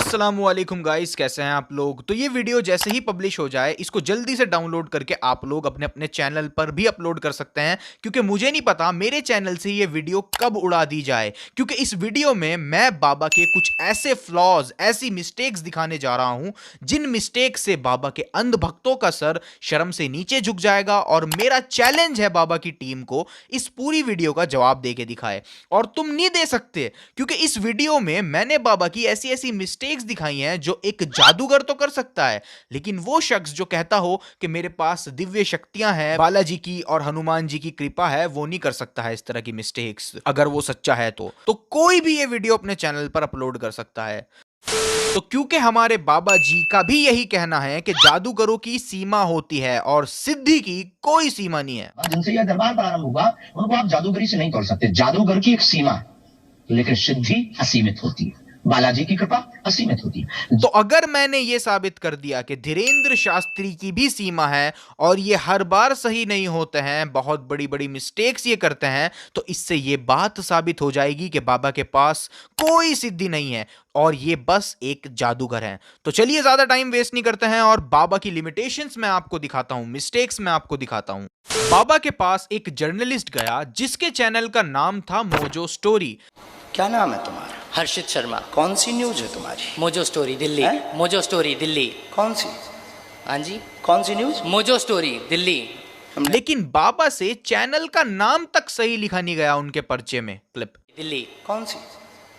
अस्सलामुअलैकुम गाइस, कैसे हैं आप लोग। तो ये वीडियो जैसे ही पब्लिश हो जाए इसको जल्दी से डाउनलोड करके आप लोग अपने अपने चैनल पर भी अपलोड कर सकते हैं, क्योंकि मुझे नहीं पता मेरे चैनल से ये वीडियो कब उड़ा दी जाए। क्योंकि इस वीडियो में मैं बाबा के कुछ ऐसे फ्लॉज, ऐसी मिस्टेक्स दिखाने जा रहा हूं जिन मिस्टेक से बाबा के अंध भक्तों का सर शर्म से नीचे झुक जाएगा। और मेरा चैलेंज है बाबा की टीम को इस पूरी वीडियो का जवाब दे के दिखाए, और तुम नहीं दे सकते, क्योंकि इस वीडियो में मैंने बाबा की ऐसी ऐसी मिस्टेक्स दिखाई हैं जो एक जादूगर तो कर सकता है, लेकिन वो शख्स जो कहता हो कि मेरे पास दिव्य शक्तियां हैं, बालाजी की और हनुमान जी की कृपा है, वो नहीं कर सकता है इस तरह की मिस्टेक्स। अगर वो सच्चा है तो कोई भी ये वीडियो अपने चैनल पर अपलोड कर सकता है। तो क्योंकि हमारे बाबा जी का भी यही कहना है कि जादूगरों की सीमा होती है और सिद्धि की कोई सीमा नहीं है। जिनसे यह दरबार प्रारंभ हुआ उनको आप जादूगरी से नहीं तोड़ सकते। जादूगर की एक सीमा है, लेकिन सिद्धि असीमित होती है, बालाजी की कृपा असीमित होती है। तो अगर मैंने ये साबित कर दिया कि धीरेन्द्र शास्त्री की भी सीमा है और ये हर बार सही नहीं होते हैं, बहुत बड़ी बड़ी मिस्टेक्स ये करते हैं, तो इससे ये बात साबित हो जाएगी कि बाबा के पास कोई सिद्धि नहीं है और ये बस एक जादूगर हैं। तो चलिए ज्यादा टाइम वेस्ट नहीं करते हैं और बाबा की लिमिटेशंस मैं आपको दिखाता हूं, मिस्टेक्स मैं आपको दिखाता हूं। बाबा के पास एक जर्नलिस्ट गया जिसके चैनल का नाम था मोजो स्टोरी। क्या नाम है तुम्हारा? हर्षित शर्मा। कौन सी न्यूज है तुम्हारी? Mojo story Delhi. हैं? Mojo story Delhi. कौन सी? हाँ जी, कौन सी न्यूज? Mojo story Delhi. लेकिन बाबा से चैनल का नाम तक सही लिखा नहीं गया उनके पर्चे में। क्लिप दिल्ली। कौन सी?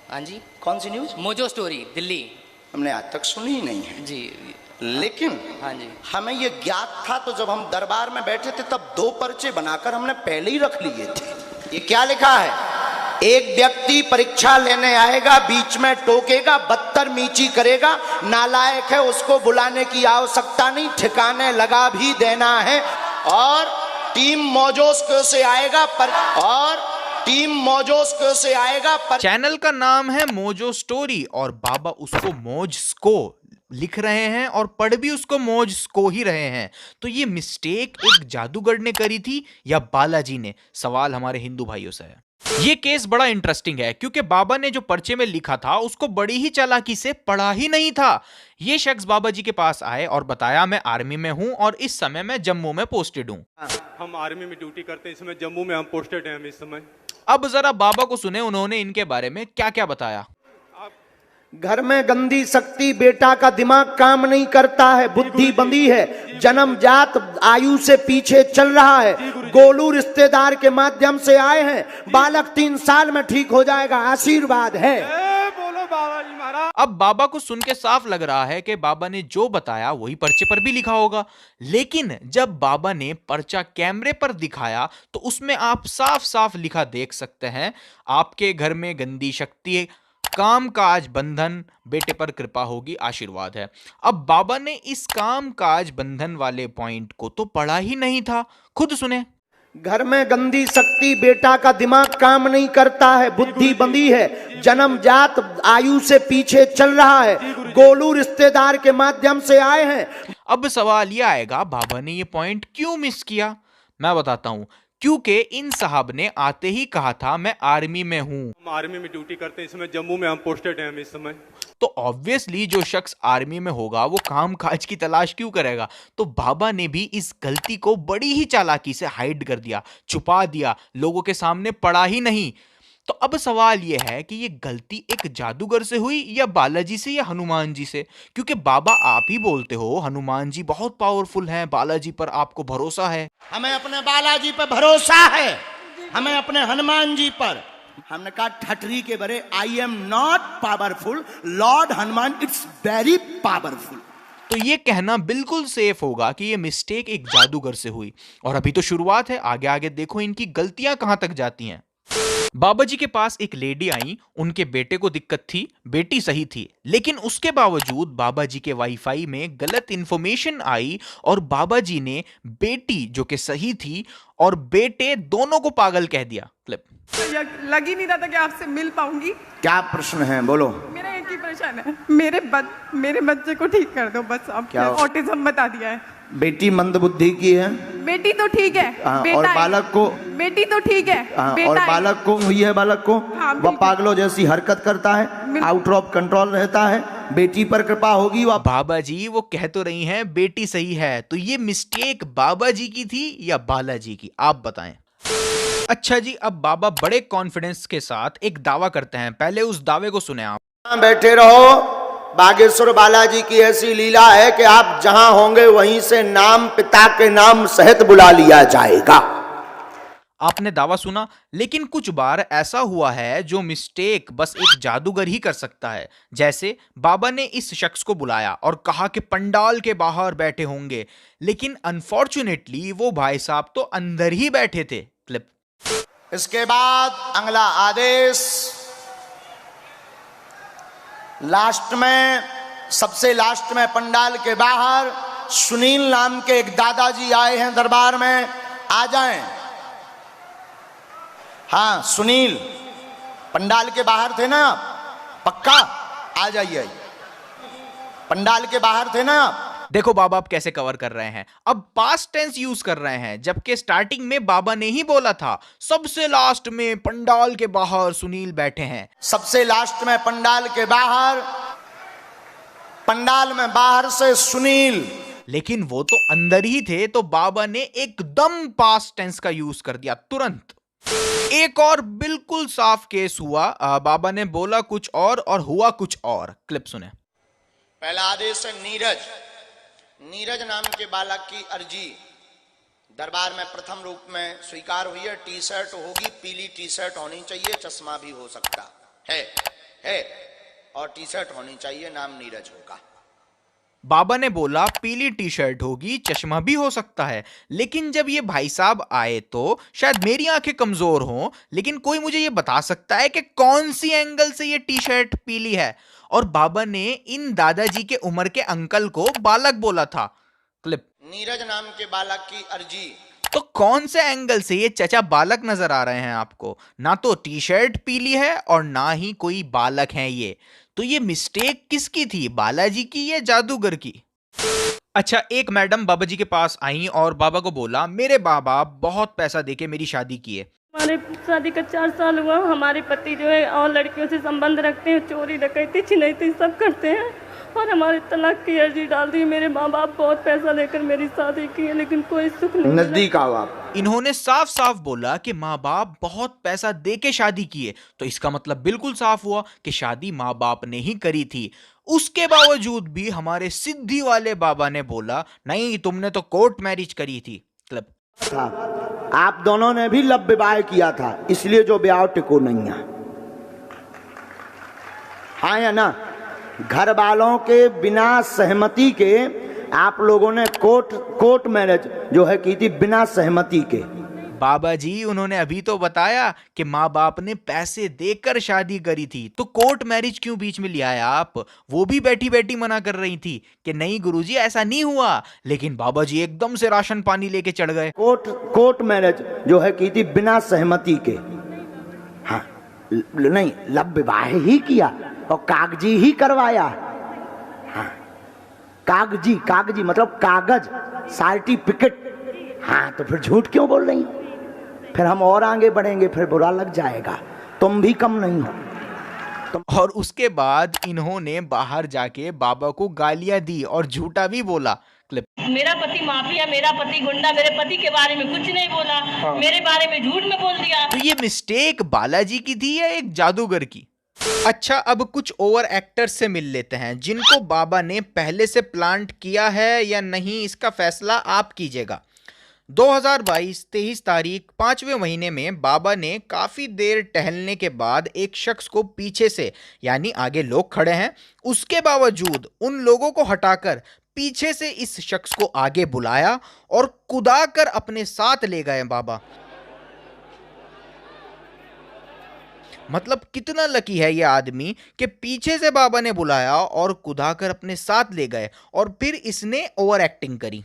हाँ जी, कौन सी न्यूज? Mojo story Delhi. हमने आज तक सुनी ही नहीं है जी। लेकिन हाँ जी, हमें ये ज्ञात था, तो जब हम दरबार में बैठे थे तब दो पर्चे बनाकर हमने पहले ही रख लिए थे। ये क्या लिखा है? एक व्यक्ति परीक्षा लेने आएगा, बीच में टोकेगा, बदतमीजी करेगा, नालायक है, उसको बुलाने की आवश्यकता नहीं, ठिकाने लगा भी देना है। और टीम मोजोस्को से आएगा चैनल का नाम है मोजो स्टोरी और बाबा उसको मोजस्को लिख रहे हैं और पढ़ भी उसको मोजस्को ही रहे हैं। तो ये मिस्टेक एक जादूगर ने करी थी या बालाजी ने? सवाल हमारे हिंदू भाइयों से है। ये केस बड़ा इंटरेस्टिंग है क्योंकि बाबा ने जो पर्चे में लिखा था उसको बड़ी ही चालाकी से पढ़ा ही नहीं था। ये शख्स बाबा जी के पास आए और बताया मैं आर्मी में हूं और इस समय मैं जम्मू में पोस्टेड हूं। हम आर्मी में ड्यूटी करते हैं, इस समय जम्मू में हम पोस्टेड हैं इस समय। अब जरा बाबा को सुने उन्होंने इनके बारे में क्या क्या बताया। घर में गंदी शक्ति, बेटा का दिमाग काम नहीं करता है, बुद्धि बंदी है, जन्मजात आयु से पीछे चल रहा है, गोलू रिश्तेदार के माध्यम से आए हैं, बालक 3 साल में ठीक हो जाएगा, आशीर्वाद है। बोलो बाबा जी महाराज। अब बाबा को सुन के साफ लग रहा है कि बाबा ने जो बताया वही पर्चे पर भी लिखा होगा, लेकिन जब बाबा ने पर्चा कैमरे पर दिखाया तो उसमें आप साफ साफ लिखा देख सकते हैं, आपके घर में गंदी शक्ति, काम काज बंधन, बेटे पर कृपा होगी, आशीर्वाद है। अब बाबा ने इस काम काज बंधन वाले पॉइंट को तो पढ़ा ही नहीं था, खुद सुने। घर में गंदी शक्ति, बेटा का दिमाग काम नहीं करता है, बुद्धि बंदी है, जन्मजात आयु से पीछे चल रहा है, गोलू रिश्तेदार के माध्यम से आए हैं। अब सवाल यह आएगा बाबा ने ये पॉइंट क्यों मिस किया? मैं बताता हूं, क्योंकि इन साहब ने आते ही कहा था मैं आर्मी में हूं। हम आर्मी में ड्यूटी करते हैं, इस समय जम्मू में हम पोस्टेड हैं इस समय। तो ऑब्वियसली जो शख्स आर्मी में होगा वो काम काज की तलाश क्यों करेगा? तो बाबा ने भी इस गलती को बड़ी ही चालाकी से हाइड कर दिया, छुपा दिया, लोगों के सामने पड़ा ही नहीं। तो अब सवाल यह है कि ये गलती एक जादूगर से हुई या बालाजी से या हनुमान जी से? क्योंकि बाबा आप ही बोलते हो हनुमान जी बहुत पावरफुल हैं, बालाजी पर आपको भरोसा है। हमें अपने बालाजी पर भरोसा है, हमें अपने हनुमान जी पर। हमने कहा ठटरी के बरे, I am not powerful, Lord Hanuman it's very powerful. तो ये कहना बिल्कुल सेफ होगा कि ये मिस्टेक एक जादूगर से हुई, और अभी तो शुरुआत है, आगे आगे देखो इनकी गलतियां कहां तक जाती हैं। बाबा जी के पास एक लेडी आई, उनके बेटे को दिक्कत थी, बेटी सही थी, लेकिन उसके बावजूद बाबा जी के वाईफाई में गलत इंफॉर्मेशन आई और बाबा जी ने बेटी जो कि सही थी और बेटे दोनों को पागल कह दिया। क्लिप लग ही नहीं रहा था कि आपसे मिल पाऊंगी। क्या प्रश्न है? बोलो। मेरा एक ही परेशान है, मेरे बच्चे को ठीक कर दो बस। अब क्या? ऑटिज्म बता दिया है। बेटी मंदबुद्धि की है। बेटी तो ठीक है, हाँ, बेटा और है। बालक को बेटी तो ठीक है, हाँ, बेटा और है। बालक को हुई है, बालक को हाँ, वह बिल्कुल। पागलों जैसी हरकत करता है, बिल्कुल। आउट ऑफ कंट्रोल रहता है। बेटी पर कृपा होगी, वह बाबा जी वो कह तो रही हैं बेटी सही है, तो ये मिस्टेक बाबा जी की थी या बालाजी की, आप बताएं। अच्छा जी, अब बाबा बड़े कॉन्फिडेंस के साथ एक दावा करते हैं, पहले उस दावे को सुने आप। यहाँ बैठे रहो। बागेश्वर बालाजी की ऐसी लीला है कि आप जहां होंगे वहीं से नाम पिता के नाम सहित बुला लिया जाएगा। आपने दावा सुना, लेकिन कुछ बार ऐसा हुआ है जो मिस्टेक बस एक जादूगर ही कर सकता है। जैसे बाबा ने इस शख्स को बुलाया और कहा कि पंडाल के बाहर बैठे होंगे, लेकिन अनफॉर्चुनेटली वो भाई साहब तो अंदर ही बैठे थे। क्लिप। इसके बाद अगला आदेश, लास्ट में, सबसे लास्ट में पंडाल के बाहर सुनील नाम के एक दादाजी आए हैं दरबार में, आ जाएं। हाँ सुनील, पंडाल के बाहर थे ना आप? पक्का आ जाइए, पंडाल के बाहर थे ना आप? देखो बाबा आप कैसे कवर कर रहे हैं, अब पास्ट टेंस यूज कर रहे हैं, जबकि स्टार्टिंग में बाबा ने ही बोला था सबसे लास्ट में पंडाल के बाहर सुनील बैठे हैं। सबसे लास्ट में पंडाल के बाहर, पंडाल में बाहर से सुनील, लेकिन वो तो अंदर ही थे, तो बाबा ने एकदम पास्ट टेंस का यूज कर दिया तुरंत। एक और बिल्कुल साफ केस हुआ, बाबा ने बोला कुछ और हुआ कुछ और। क्लिप सुने। पहला आदेश है नीरज, नीरज नाम के बालक की अर्जी दरबार में प्रथम रूप में स्वीकार हुई है। टी शर्ट होगी, पीली टी शर्ट होनी चाहिए, चश्मा भी हो सकता है और टी शर्ट होनी चाहिए, नाम नीरज होगा। बाबा ने बोला पीली टी शर्ट होगी, चश्मा भी हो सकता है, लेकिन जब ये भाई साहब आए तो शायद मेरी आंखें कमजोर हों, लेकिन कोई मुझे ये बता सकता है कि कौन सी एंगल से ये टी शर्ट पीली है? और बाबा ने इन दादाजी के उम्र के अंकल को बालक बोला था। क्लिप। नीरज नाम के बालक की अर्जी, तो कौन से एंगल से ये चचा बालक नजर आ रहे हैं आपको? ना तो टी शर्ट पीली है और ना ही कोई बालक है ये। तो ये मिस्टेक किसकी थी, बालाजी की या जादूगर की? अच्छा, एक मैडम बाबा जी के पास आई और बाबा को बोला मेरे बाबा बहुत पैसा देके मेरी शादी की है। हमारे शादी का 4 साल हुआ, हमारे पति जो है और लड़कियों से संबंध रखते हैं, चोरी डकैती छिनैती सब करते हैं और हमारे तलाक की अर्जी डाल दी। मेरे माँ बाप बहुत पैसा लेकर मेरी शादी की है, लेकिन कोई सुख नहीं। नजदीक आओ आप। इन्होंने साफ साफ बोला कि माँ बाप बहुत पैसा देके शादी की है, तो इसका मतलब बिल्कुल साफ हुआ कि शादी माँ बाप ने ही करी थी। उसके बावजूद भी हमारे सिद्धि वाले बाबा ने बोला नहीं तुमने तो कोर्ट मैरिज करी थी। क्लब। था आप दोनों ने भी लव विवाह किया था, इसलिए जो ब्याह टिको नहीं है। हाँ या ना? घर वालों के बिना सहमति के आप लोगों ने कोर्ट मैरिज जो है की थी, बिना सहमति के। बाबा जी उन्होंने अभी तो बताया कि माँ बाप ने पैसे देकर शादी करी थी, तो कोर्ट मैरिज क्यों बीच में लिया है आप? वो भी बैठी बैठी मना कर रही थी कि नहीं गुरुजी ऐसा नहीं हुआ, लेकिन बाबा जी एकदम से राशन पानी लेके चढ़ गए। कोर्ट मैरिज जो है की थी बिना सहमति के। हाँ नहीं, लव विवाह ही किया और कागजी ही करवाया। हाँ कागजी मतलब कागज, सर्टिफिकेट। हाँ तो फिर झूठ क्यों बोल रही? फिर हम और आगे बढ़ेंगे, फिर बुरा लग जाएगा। तुम भी कम नहीं हो। और उसके बाद इन्होंने बाहर जाके बाबा को गालियां दी और झूठा भी बोला। क्लिप। मेरा पति माफिया, मेरा पति गुंडा, मेरे पति के बारे में कुछ नहीं बोला। मेरे बारे में झूठ में बोल दिया। तो ये मिस्टेक बालाजी की थी या एक जादूगर की? अच्छा, अब कुछ ओवर एक्टर्स से मिल लेते हैं जिनको बाबा ने पहले से प्लांट किया है या नहीं, इसका फैसला आप कीजिएगा। 2022 23 तारीख 5वें महीने में बाबा ने काफ़ी देर टहलने के बाद एक शख्स को पीछे से, यानी आगे लोग खड़े हैं, उसके बावजूद उन लोगों को हटाकर पीछे से इस शख्स को आगे बुलाया और कुदाकर अपने साथ ले गए बाबा। मतलब कितना लकी है ये आदमी कि पीछे से बाबा ने बुलाया और कुदाकर अपने साथ ले गए और फिर इसने ओवर एक्टिंग करी।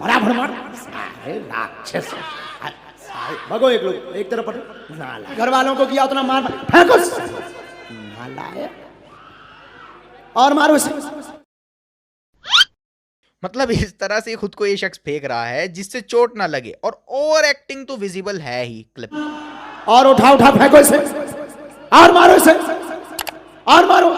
बराबर मार। अरे राक्षस, भगो एक लोग एक तरफ पटो। नाला घर वालों को किया उतना मार फेंको। नाला और मारो इसे। मतलब इस तरह से खुद को ये शख्स फेंक रहा है जिससे चोट ना लगे, और ओवर एक्टिंग तो विजिबल है ही क्लिप। और उठा उठा फेंको इसे और मारो इसे और मारो।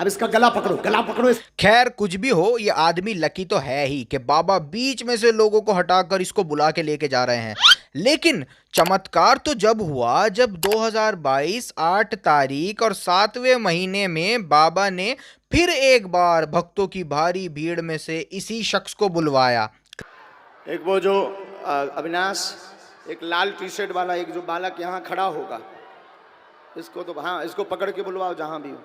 अब इसका गला पकड़ो इस। खैर कुछ भी हो, ये आदमी लकी तो है ही कि बाबा बीच में से लोगों को हटाकर इसको बुला के लेके जा रहे हैं। लेकिन चमत्कार तो जब हुआ जब 2022 8 तारीख और 7वें महीने में बाबा ने फिर एक बार भक्तों की भारी भीड़ में से इसी शख्स को बुलवाया। एक वो जो अविनाश, एक लाल टी शर्ट वाला एक जो बालक यहाँ खड़ा होगा, इसको तो हाँ इसको पकड़ के बुलवाओ जहां भी हो।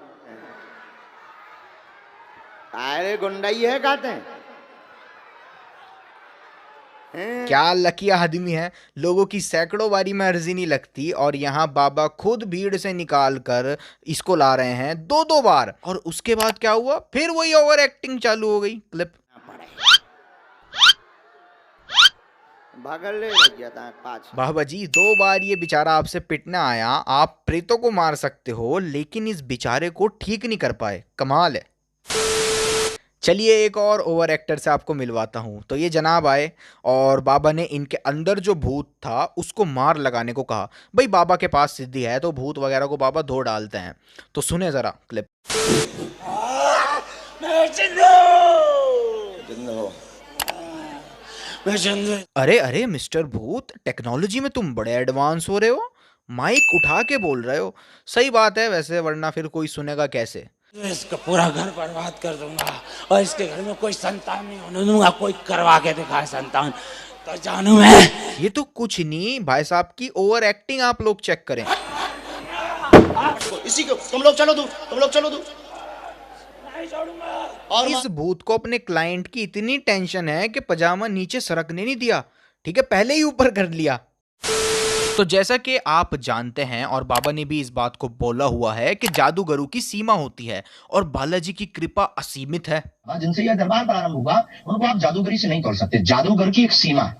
अरे गुंडाई है कहते हैं। क्या लकी आदमी है, लोगों की सैकड़ों बारी में अर्जी नहीं लगती और यहाँ बाबा खुद भीड़ से निकाल कर इसको ला रहे हैं 2-2 बार। और उसके बाद क्या हुआ, फिर वही ओवर एक्टिंग चालू हो गई। क्लिप बाबा जी 2 बार ये बेचारा आपसे पिटने आया, आप प्रेतों को मार सकते हो लेकिन इस बेचारे को ठीक नहीं कर पाए, कमाल है। चलिए एक और ओवर एक्टर से आपको मिलवाता हूँ। तो ये जनाब आए और बाबा ने इनके अंदर जो भूत था उसको मार लगाने को कहा। भाई बाबा के पास सिद्धि है तो भूत वगैरह को बाबा धो डालते हैं। तो सुने जरा क्लिप। अरे अरे मिस्टर भूत, टेक्नोलॉजी में तुम बड़े एडवांस हो रहे हो, माइक उठा के बोल रहे हो। सही बात है वैसे, वरना फिर कोई सुनेगा कैसे। इसका पूरा घर बर्बाद कर दूंगा और इसके घर में कोई संतान नहीं होने दूंगा। कोई करवा के दिखाए संतान तो जानू मैं। ये तो कुछ नहीं भाई साहब की ओवर एक्टिंग आप लोग चेक करें। इसी को तुम लोग चलो दूर। और इस भूत को अपने क्लाइंट की इतनी टेंशन है कि पजामा नीचे सरकने नहीं दिया, ठीक है, पहले ही ऊपर कर लिया। तो जैसा कि आप जानते हैं और बाबा ने भी इस बात को बोला हुआ है कि जादूगरों की सीमा होती है और बालाजी की कृपा असीमित है। जिनसे यह दरबार प्रारंभ हुआ उनको आप जादूगरी से नहीं तोड़ सकते। जादूगर की एक सीमा है,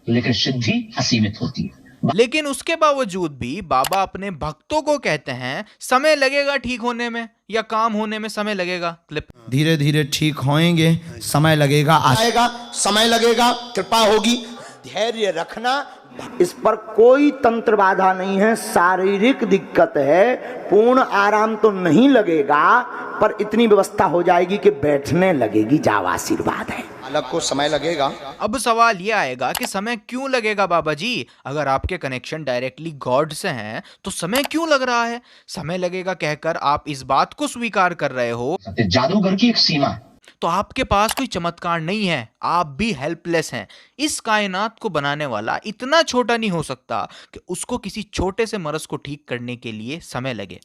लेकिन सिद्धि असीमित होती है। लेकिन उसके बावजूद भी बाबा अपने भक्तों को कहते हैं समय लगेगा ठीक होने में या काम होने में समय लगेगा। क्लिप। धीरे धीरे ठीक होएंगे, समय लगेगा, आएगा, समय लगेगा, कृपा होगी, धैर्य रखना। इस पर कोई तंत्र बाधा नहीं है। शारीरिक दिक्कत है, पूर्ण आराम तो नहीं लगेगा, पर इतनी व्यवस्था हो जाएगी कि बैठने लगेगी। जाओ, आशीर्वाद है। अलग को समय लगेगा। अब सवाल ये आएगा कि समय क्यों लगेगा बाबा जी? अगर आपके कनेक्शन डायरेक्टली गॉड से हैं तो समय क्यों लग रहा है? समय लगेगा कहकर आप इस बात को स्वीकार कर रहे हो जादूगर की एक सीमा है। तो आपके पास कोई चमत्कार नहीं है, आप भी हेल्पलेस हैं। इस कायनात को बनाने वाला इतना छोटा नहीं हो सकता कि उसको किसी छोटे से मरज को ठीक करने के लिए समय लगे।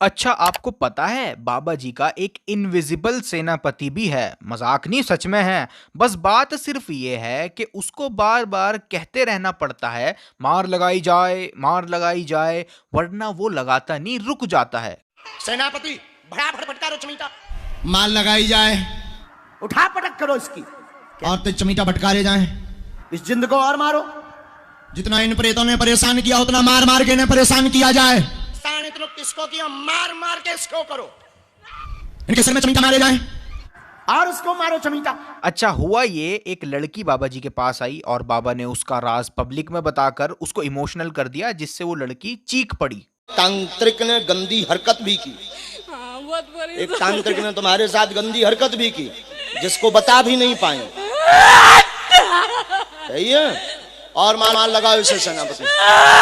अच्छा, आपको पता है बाबा जी का एक इनविजिबल सेनापति भी है। मजाक नहीं, सच में है। बस बात सिर्फ ये है कि उसको बार बार कहते रहना पड़ता है मार लगाई जाए, वरना वो लगाता नहीं, रुक जाता है। सेनापति बड़ा फटफटका रो चमीटा, मार लगाई जाए, उठा पटक करो इसकी, और तो चमीटा भटकारे जाए। इस जिंद को और मारो। जितना इन प्रेतों ने परेशान किया उतना मार मार के इन्हें परेशान किया जाए। तो किसको किया, मार मार के इसको करो। इनके सिर में चमीटा मारे जाए और उसको मारो चमीटा। अच्छा, हुआ ये, एक लड़की बाबा जी के पास आई और बाबा ने उसका राज पब्लिक में बताकर उसको इमोशनल कर दिया, जिससे वो लड़की चीख पड़ी। तांत्रिक ने गंदी हरकत भी की। एक तांत्रिक ने तुम्हारे साथ गंदी हरकत भी की, जिसको बता भी नहीं पाए। सही है। और मार लगाओ इसे सेनापति,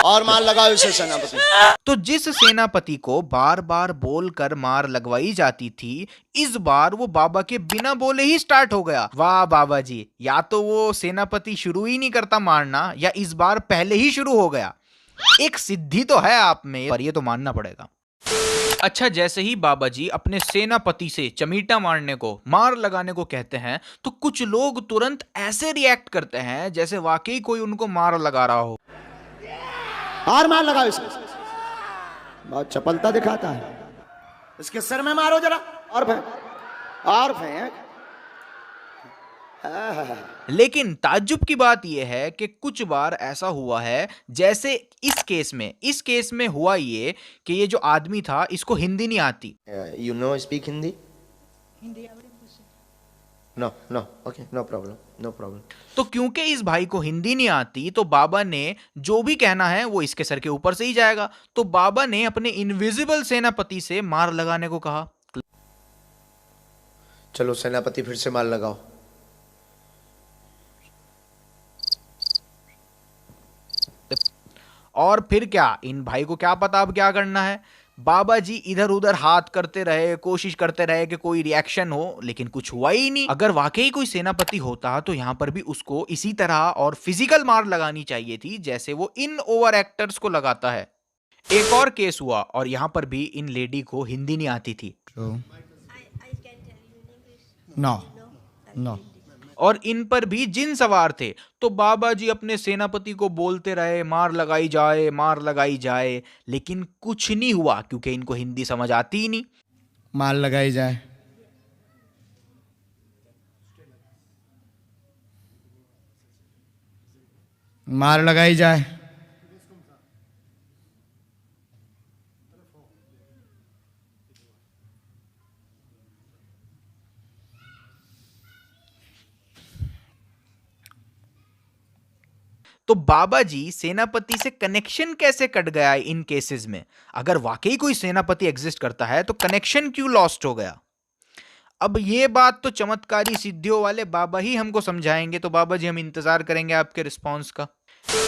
और मार लगाओ इसे सेनापति। तो जिस सेनापति को बार बार बोलकर मार लगवाई जाती थी, इस बार वो बाबा के बिना बोले ही स्टार्ट हो गया। वाह बाबा जी, या तो वो सेनापति शुरू ही नहीं करता मारना, या इस बार पहले ही शुरू हो गया। एक सिद्धि तो है आप में, पर ये तो मानना पड़ेगा। अच्छा, जैसे ही बाबा जी अपने सेनापति से चमीटा मारने को, मार लगाने को कहते हैं, तो कुछ लोग तुरंत ऐसे रिएक्ट करते हैं जैसे वाकई कोई उनको मार लगा रहा हो। और मार लगाओ इसे। बहुत चपलता दिखाता है। इसके सर में मारो जरा, और फेंक, और फेंक। लेकिन ताज्जुब की बात यह है कि कुछ बार ऐसा हुआ है, जैसे इस केस में हुआ ये कि ये जो आदमी था इसको हिंदी नहीं आती। You no speak Hindi? No no okay, no problem, no problem. तो क्योंकि इस भाई को हिंदी नहीं आती तो बाबा ने जो भी कहना है वो इसके सर के ऊपर से ही जाएगा। तो बाबा ने अपने इनविजिबल सेनापति से मार लगाने को कहा। चलो सेनापति फिर से मार लगाओ। और फिर क्या, इन भाई को क्या पता अब क्या करना है। बाबा जी इधर उधर हाथ करते रहे, कोशिश करते रहे कि कोई रिएक्शन हो, लेकिन कुछ हुआ ही नहीं। अगर वाकई कोई सेनापति होता तो यहां पर भी उसको इसी तरह और फिजिकल मार लगानी चाहिए थी जैसे वो इन ओवर एक्टर्स को लगाता है। एक और केस हुआ और यहां पर भी इन लेडी को हिंदी नहीं आती थी। No. और इन पर भी जिन सवार थे। तो बाबा जी अपने सेनापति को बोलते रहे मार लगाई जाए, मार लगाई जाए, लेकिन कुछ नहीं हुआ क्योंकि इनको हिंदी समझ आती ही नहीं। मार लगाई जाए। मार लगाई जाए। तो बाबा जी सेनापति से कनेक्शन कैसे कट गया इन केसेस में? अगर वाकई कोई सेनापति एग्जिस्ट करता है तो कनेक्शन क्यों लॉस्ट हो गया? अब ये बात तो चमत्कारी सिद्धियों वाले बाबा ही हमको समझाएंगे। तो बाबा जी हम इंतजार करेंगे आपके रिस्पांस का।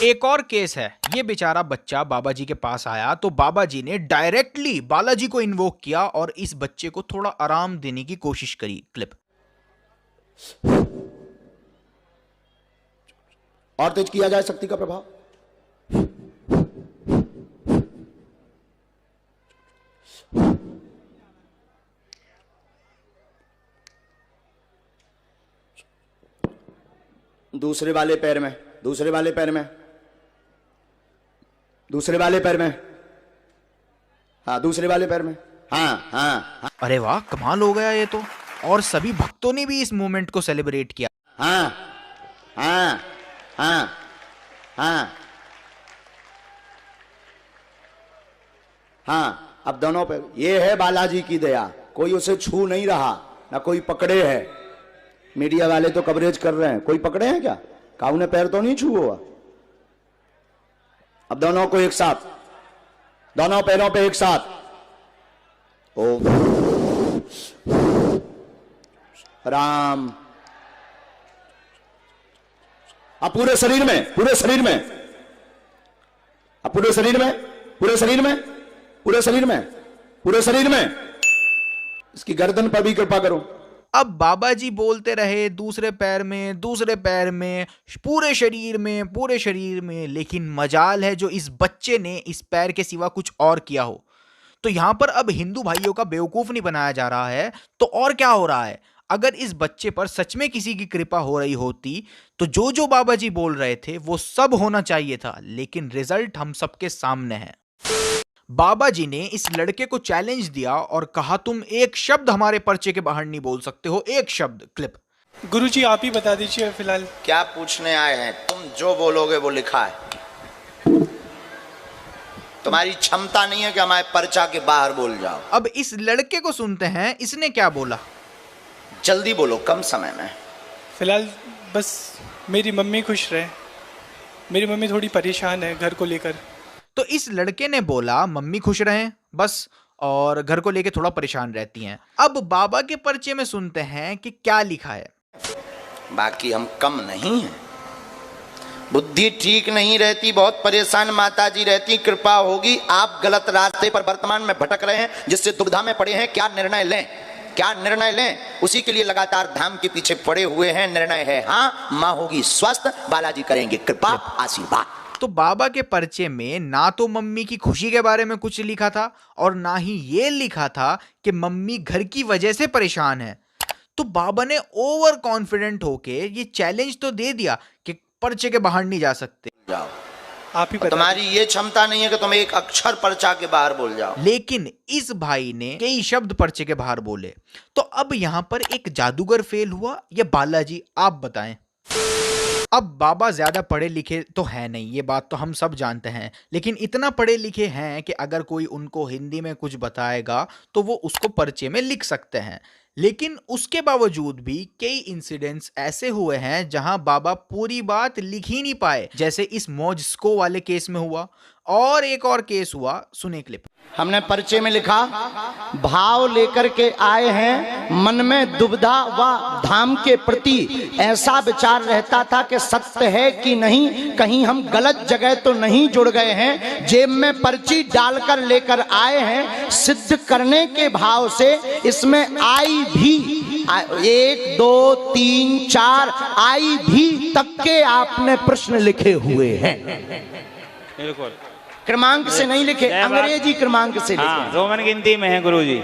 एक और केस है, ये बेचारा बच्चा बाबा जी के पास आया तो बाबा जी ने डायरेक्टली बालाजी को इन्वोक किया और इस बच्चे को थोड़ा आराम देने की कोशिश करी। क्लिप। और तेज किया जाए शक्ति का प्रभाव। दूसरे वाले पैर में, दूसरे वाले पैर में, दूसरे वाले पैर में, हाँ दूसरे वाले पैर में, हाँ हाँ हाँ। अरे वाह, कमाल हो गया ये तो। और सभी भक्तों ने भी इस मोमेंट को सेलिब्रेट किया। हाँ हाँ हाँ हाँ हाँ। अब दोनों पे, ये है बालाजी की दया, कोई उसे छू नहीं रहा, ना कोई पकड़े है। मीडिया वाले तो कवरेज कर रहे हैं, कोई पकड़े हैं क्या? काऊ ने पैर तो नहीं छू हुआ। अब दोनों को एक साथ, दोनों पैरों पे एक साथ। ओम राम। अब पूरे शरीर में, पूरे शरीर में, अब पूरे शरीर में, पूरे शरीर में, पूरे शरीर में, पूरे शरीर में। इसकी गर्दन पर भी कृपा करो। अब बाबा जी बोलते रहे दूसरे पैर में, दूसरे पैर में, पूरे शरीर में, पूरे शरीर में, लेकिन मजाल है जो इस बच्चे ने इस पैर के सिवा कुछ और किया हो। तो यहां पर अब हिंदू भाइयों का बेवकूफ नहीं बनाया जा रहा है। तो और क्या हो रहा है? अगर इस बच्चे पर सच में किसी की कृपा हो रही होती तो जो जो बाबा जी बोल रहे थे वो सब होना चाहिए था, लेकिन रिजल्ट हम सबके सामने है। बाबा जी ने इस लड़के को चैलेंज दिया और कहा तुम एक शब्द हमारे पर्चे के बाहर नहीं बोल सकते हो, एक शब्द। क्लिप। गुरुजी आप ही बता दीजिए फिलहाल। क्या पूछने आए हैं? तुम जो बोलोगे वो लिखा है। तुम्हारी क्षमता नहीं है कि हमारे पर्चा के बाहर बोल जाओ। अब इस लड़के को सुनते हैं, इसने क्या बोला। जल्दी बोलो, कम समय में। फिलहाल बस मेरी मम्मी खुश रहे। मेरी मम्मी थोड़ी परेशान है घर को लेकर। तो इस लड़के ने बोला मम्मी खुश रहें बस, और घर को लेके थोड़ा परेशान रहती हैं। अब बाबा के पर्चे में सुनते हैं कि क्या लिखा है। बाकी हम कम नहीं हैं। बुद्धि ठीक नहीं रहती, बहुत परेशान माताजी रहती, कृपा होगी। आप गलत रास्ते पर वर्तमान में भटक रहे हैं, जिससे दुविधा में पड़े हैं। क्या निर्णय लें, क्या निर्णय लें, उसी के लिए लगातार धाम के पीछे पड़े हुए हैं। निर्णय है हाँ, माँ होगी स्वस्थ, बालाजी करेंगे कृपा आशीर्वाद। तो बाबा के पर्चे में ना तो मम्मी की खुशी के बारे में कुछ लिखा था और ना ही ये लिखा था कि मम्मी घर की वजह से परेशान है। तो बाबा ने ओवर कॉन्फिडेंट होके ये चैलेंज तो दे दिया कि पर्चे के बाहर नहीं जा सकते। जाओ आप ही बता तुम्हारी ये क्षमता नहीं है कि तुम एक अक्षर पर्चा के बाहर बोल जाओ। लेकिन इस भाई ने कई शब्द पर्चे के बाहर बोले। तो अब यहां पर एक जादूगर फेल हुआ या बालाजी, आप बताएं। अब बाबा ज्यादा पढ़े लिखे तो है नहीं, ये बात तो हम सब जानते हैं, लेकिन इतना पढ़े लिखे हैं कि अगर कोई उनको हिंदी में कुछ बताएगा तो वो उसको पर्चे में लिख सकते हैं। लेकिन उसके बावजूद भी कई इंसिडेंट्स ऐसे हुए हैं जहां बाबा पूरी बात लिख ही नहीं पाए, जैसे इस मौजस्को वाले केस में हुआ। और एक और केस हुआ, सुने क्लिप। हमने पर्चे में लिखा, भाव लेकर के आए हैं, मन में दुविधा व धाम के प्रति ऐसा विचार रहता था कि सत्य है कि नहीं, कहीं हम गलत जगह तो नहीं जुड़ गए हैं। जेब में पर्ची डालकर लेकर आए हैं, सिद्ध करने के भाव से इसमें आई भी 1 2 3 4 आई भी तक के आपने प्रश्न लिखे हुए हैं। बिल्कुल क्रमांक से नहीं लिखे, अंग्रेजी क्रमांक से लिखे। हाँ, रोमन गिनती में है गुरुजी।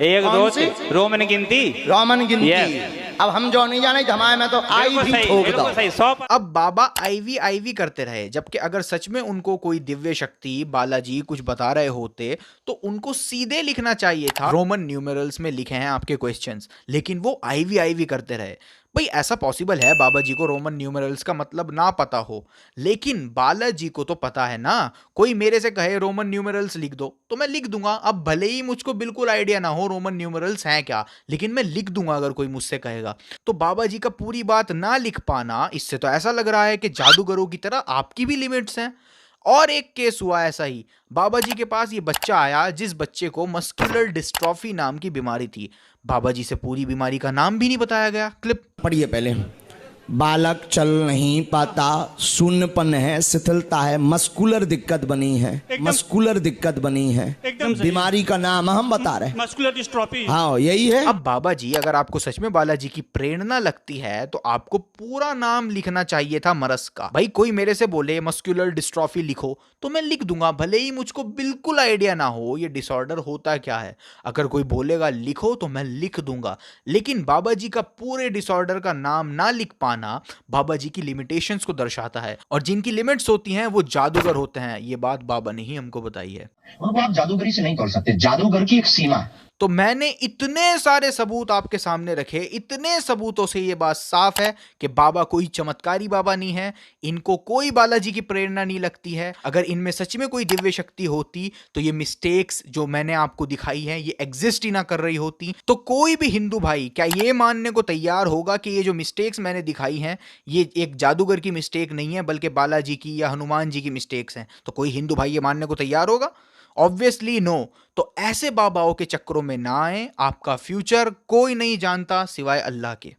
1 2 3 रोमन गिनती। रोमन गिनती। अब हम जो नहीं जाने धमाए में तो आई भी ठोक दो। अब बाबा आईवी करते रहे, जबकि अगर सच में उनको कोई दिव्य शक्ति बालाजी कुछ बता रहे होते तो उनको सीधे लिखना चाहिए था, रोमन न्यूमेरल्स में लिखे हैं आपके क्वेश्चंस, लेकिन वो आईवी करते रहे। भाई ऐसा पॉसिबल है बाबा जी को रोमन न्यूमेरल्स का मतलब ना पता हो, लेकिन बालाजी को तो पता है ना। कोई मेरे से कहे रोमन न्यूमेरल्स लिख दो तो मैं लिख दूंगा। अब भले ही मुझको बिल्कुल आइडिया ना हो रोमन न्यूमेरल्स हैं क्या, लेकिन मैं लिख दूंगा अगर कोई मुझसे कहेगा। तो बाबा जी का पूरी बात ना लिख पाना, इससे तो ऐसा लग रहा है कि जादूगरों की तरह आपकी भी लिमिट्स हैं। और एक केस हुआ ऐसा ही, बाबा जी के पास ये बच्चा आया जिस बच्चे को मस्कुलर डिस्ट्रॉफी नाम की बीमारी थी। बाबा जी से पूरी बीमारी का नाम भी नहीं बताया गया। क्लिप पढ़िए पहले। बालक चल नहीं पाता, शून्यपन है, शिथिलता है, मस्कुलर दिक्कत बनी है, मस्कुलर दिक्कत बनी है। बीमारी का नाम हम बता रहे हैं, मस्कुलर डिस्ट्रॉफी। हाँ यही है। अब बाबा जी अगर आपको सच में बालाजी की प्रेरणा लगती है तो आपको पूरा नाम लिखना चाहिए था मरस का। भाई कोई मेरे से बोले मस्कुलर डिस्ट्रॉफी लिखो तो मैं लिख दूंगा, भले ही मुझको बिल्कुल आइडिया ना हो ये डिसऑर्डर होता क्या है। अगर कोई बोलेगा लिखो तो मैं लिख दूंगा, लेकिन बाबा जी का पूरे डिसऑर्डर का नाम ना लिख पाना बाबा जी की लिमिटेशंस को दर्शाता है, और जिनकी लिमिट्स होती हैं वो जादूगर होते हैं। ये बात बाबा ने ही हमको बताई है। उनको आप जादूगरी से नहीं तोड़ सकते, जादूगर की एक सीमा है। तो मैंने इतने सारे सबूत आपके सामने रखे, इतने सबूतों से ये बात साफ है कि बाबा कोई चमत्कारी बाबा नहीं है, इनको कोई बालाजी की प्रेरणा नहीं लगती है। अगर इनमें सच में कोई दिव्य शक्ति होती तो ये मिस्टेक्स जो मैंने आपको दिखाई हैं ये एग्जिस्ट ही ना कर रही होती। तो कोई भी हिंदू भाई क्या ये मानने को तैयार होगा कि ये जो मिस्टेक्स मैंने दिखाई हैं ये एक जादूगर की मिस्टेक नहीं है बल्कि बालाजी की या हनुमान जी की मिस्टेक्स हैं? तो कोई हिंदू भाई ये मानने को तैयार होगा? Obviously no. तो ऐसे बाबाओं के चक्करों में ना आए, आपका फ्यूचर कोई नहीं जानता सिवाय अल्लाह के।